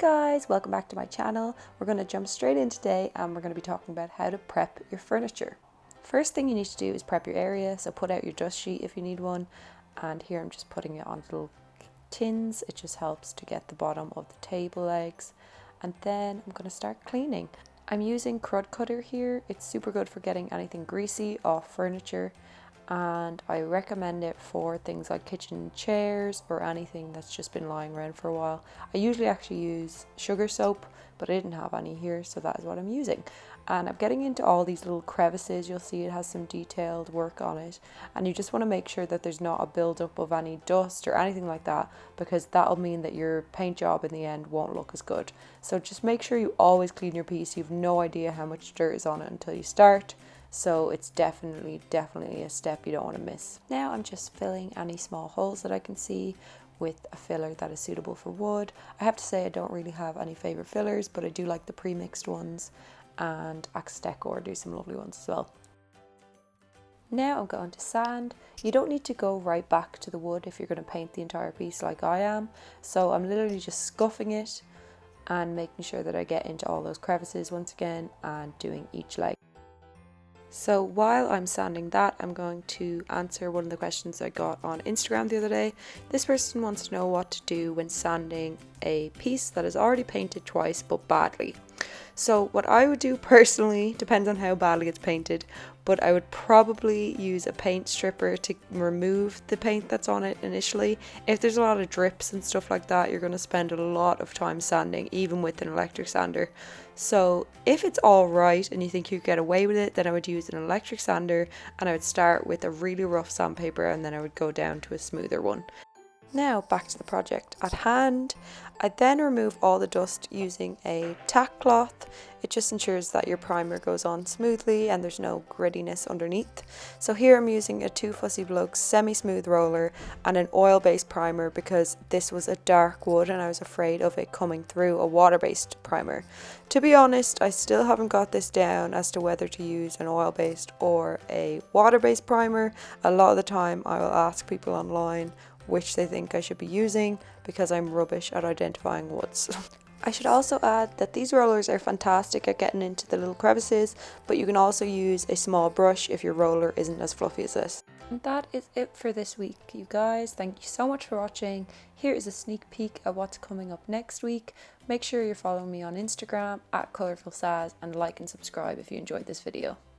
guys, welcome back to my channel. We're going to jump straight in today and we're going to be talking about how to prep your furniture. First thing you need to do is prep your area, so put out your dust sheet if you need one, and here I'm just putting it on little tins. It just helps to get the bottom of the table legs, and then I'm going to start cleaning. I'm using crud cutter here. It's super good for getting anything greasy off furniture, and I recommend it for things like kitchen chairs or anything that's just been lying around for a while. I usually actually use sugar soap, but I didn't have any here, so that is what I'm using. And I'm getting into all these little crevices. You'll see it has some detailed work on it, and you just want to make sure that there's not a buildup of any dust or anything like that, because that'll mean that your paint job in the end won't look as good. So just make sure you always clean your piece. You've no idea how much dirt is on it until you start. So it's definitely a step you don't want to miss. Now I'm just filling any small holes that I can see with a filler that is suitable for wood. I have to say I don't really have any favourite fillers, but I do like the pre-mixed ones, and Axe Decor do some lovely ones as well. Now I'm going to sand. You don't need to go right back to the wood if you're going to paint the entire piece like I am. So I'm literally just scuffing it and making sure that I get into all those crevices once again and doing each leg. So while I'm sanding that, I'm going to answer one of the questions I got on Instagram the other day. This person wants to know what to do when sanding a piece that is already painted twice but badly. So what I would do personally, depends on how badly it's painted, but I would probably use a paint stripper to remove the paint that's on it initially. If there's a lot of drips and stuff like that, you're going to spend a lot of time sanding, even with an electric sander. So if it's all right and you think you get away with it, then I would use an electric sander, and I would start with a really rough sandpaper and then I would go down to a smoother one. Now back to the project at hand. I then remove all the dust using a tack cloth. It just ensures that your primer goes on smoothly and there's no grittiness underneath. So here I'm using a Two Fussy Blokes semi-smooth roller and an oil-based primer, because this was a dark wood and I was afraid of it coming through a water-based primer. To be honest, I still haven't got this down as to whether to use an oil-based or a water-based primer. A lot of the time I will ask people online which they think I should be using, because I'm rubbish at identifying woods. I should also add that these rollers are fantastic at getting into the little crevices, but you can also use a small brush if your roller isn't as fluffy as this. And that is it for this week, you guys. Thank you so much for watching. Here is a sneak peek at what's coming up next week. Make sure you're following me on Instagram at colourfulsaz, and like and subscribe if you enjoyed this video.